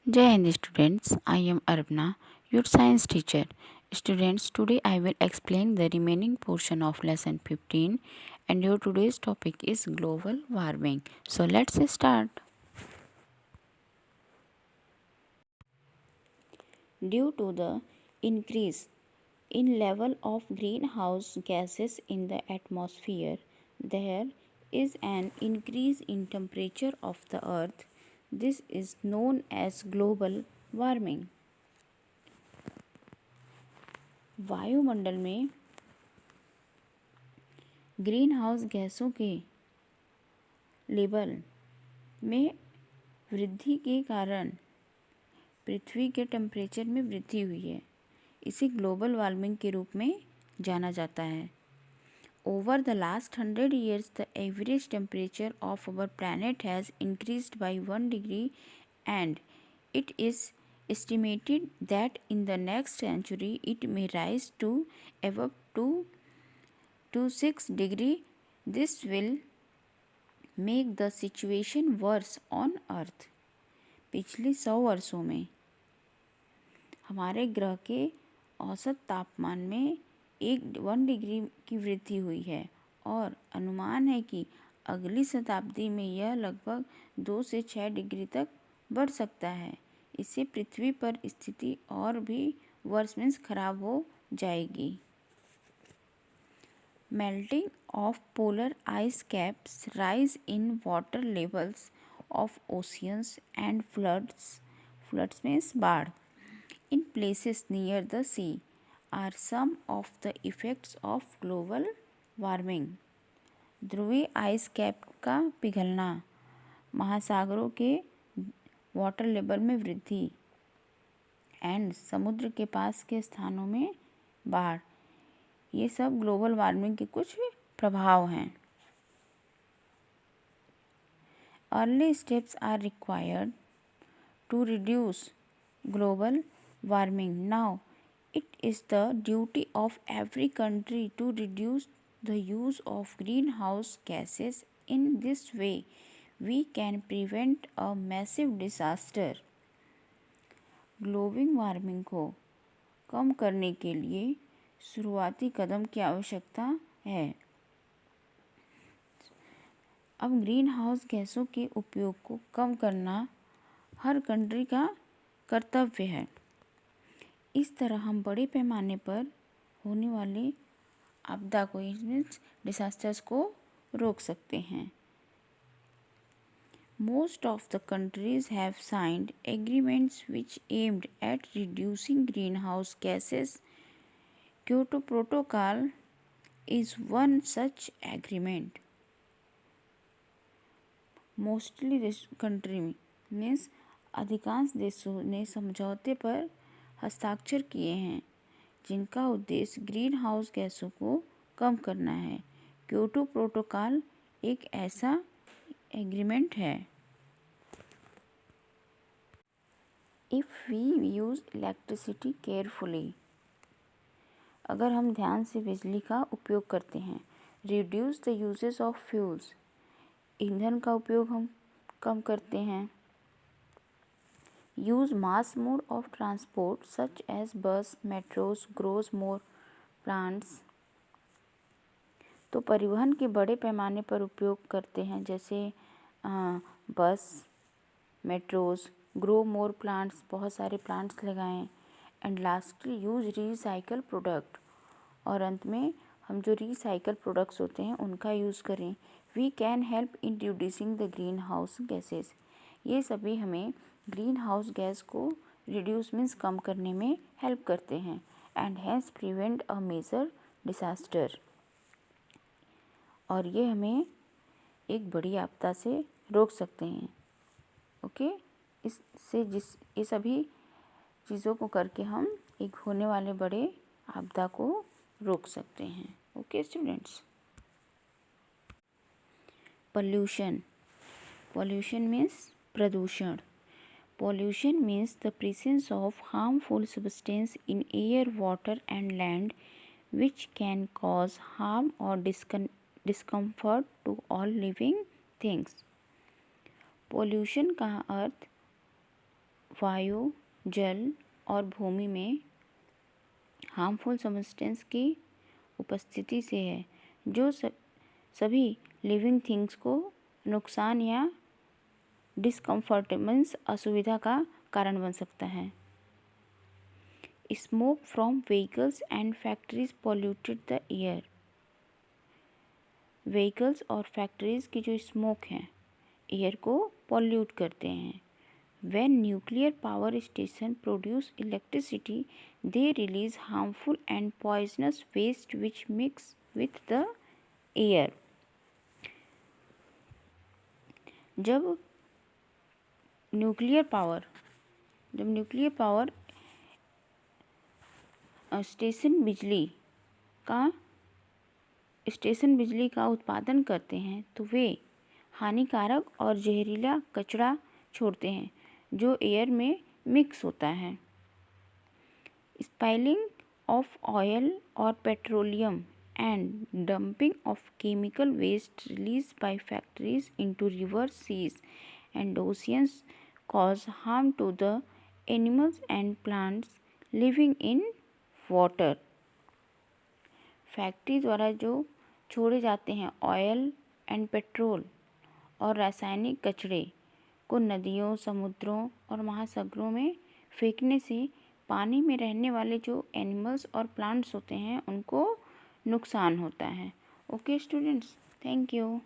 Jai Hind students, I am Arpana, your science teacher. Students, today I will explain the remaining portion of lesson 15 and your today's topic is global warming. So let's start. Due to the increase in level of greenhouse gases in the atmosphere, there is an increase in temperature of the earth. This is known as global warming. वायुमंडल में green house गैसों के level में वृद्धि के कारण पृथ्वी के temperature में वृद्धि हुई है। इसे ग्लोबल वार्मिंग के रूप में जाना जाता है। Over the last 100 years the average temperature of our planet has increased by 1 degree and it is estimated that in the next century it may rise to above to 6 degree. This will make the situation worse on earth. पिछले 100 वर्षों में हमारे ग्रह के औसत तापमान में 1 degree की वृद्धि हुई है और अनुमान है कि अगली शताब्दी में यह लगभग 2 से 6 डिग्री तक बढ़ सकता है। इससे पृथ्वी पर स्थिति और भी वर्ष में खराब हो जाएगी। Melting of polar ice caps, rise in water levels of oceans and floods means बाढ़ in places near the sea are some of the effects of global warming. ध्रुवीय आइस कैप का पिघलना, महासागरों के वाटर लेवल में वृद्धि and समुद्र के पास के स्थानों में बाढ़, ये सब ग्लोबल वार्मिंग के कुछ प्रभाव हैं। Early steps are required to reduce global warming. Now it is the duty of every country to reduce the use of greenhouse gases. In this way we can prevent a massive disaster. Global warming को कम करने के लिए शुरुआती कदम की आवश्यकता है। अब ग्रीन हाउस गैसों के उपयोग को कम करना हर कंट्री का कर्तव्य है। इस तरह हम बड़े पैमाने पर होने वाले आपदा को मीन्स डिसास्टर्स को रोक सकते हैं। Most of the countries have signed agreements which aimed at reducing greenhouse gases. Kyoto Protocol is one such agreement. Mostly this country means अधिकांश देशों ने समझौते पर हस्ताक्षर किए हैं जिनका उद्देश्य ग्रीन हाउस गैसों को कम करना है। क्योटो प्रोटोकॉल एक ऐसा एग्रीमेंट है। If we use electricity carefully, अगर हम ध्यान से बिजली का उपयोग करते हैं। Reduce the uses of fuels, ईंधन का उपयोग हम कम करते हैं। Use mass mode of transport such as bus metros grows more plants, तो परिवहन के बड़े पैमाने पर उपयोग करते हैं जैसे बस मेट्रोज, ग्रो मोर प्लांट्स, बहुत सारे प्लांट्स लगाएं। And lastly use recycle product, और अंत में हम जो रीसाइकल प्रोडक्ट्स होते हैं उनका यूज़ करें। We can help in reducing the greenhouse gases, ये सभी हमें ग्रीन हाउस गैस को रिड्यूस मीन्स कम करने में हेल्प करते हैं। And hence prevent a major disaster, और ये हमें एक बड़ी आपदा से रोक सकते हैं। ओके, इससे ये सभी चीज़ों को करके हम एक होने वाले बड़े आपदा को रोक सकते हैं। Okay students. Pollution, pollution means प्रदूषण। Pollution means the presence of harmful substance in air, water and land which can cause harm or discomfort to all living things. Pollution का अर्थ वायु, जल और भूमि में हार्मफुल सब्सटेंस की उपस्थिति से है, जो सभी लिविंग थिंग्स को नुकसान या डिस्कम्फर्टेंस असुविधा का कारण बन सकता है। Smoke from vehicles and factories polluted the air. Vehicles और फैक्ट्रीज की जो स्मोक हैं एयर को पॉल्यूट करते हैं। When nuclear power stations produce electricity, they release harmful and poisonous waste which mix with the air. जब न्यूक्लियर पावर स्टेशन बिजली का उत्पादन करते हैं तो वे हानिकारक और जहरीला कचरा छोड़ते हैं जो एयर में मिक्स होता है। स्पाइलिंग ऑफ ऑयल और petroleum and dumping of chemical waste release by factories into river, seas and oceans cause harm to the animals and plants living in water. Factory द्वारा जो छोड़े जाते हैं ऑयल एंड पेट्रोल और रासायनिक कचरे को नदियों, समुद्रों और महासागरों में फेंकने से पानी में रहने वाले जो एनिमल्स और प्लांट्स होते हैं उनको नुकसान होता है। Okay students, thank you.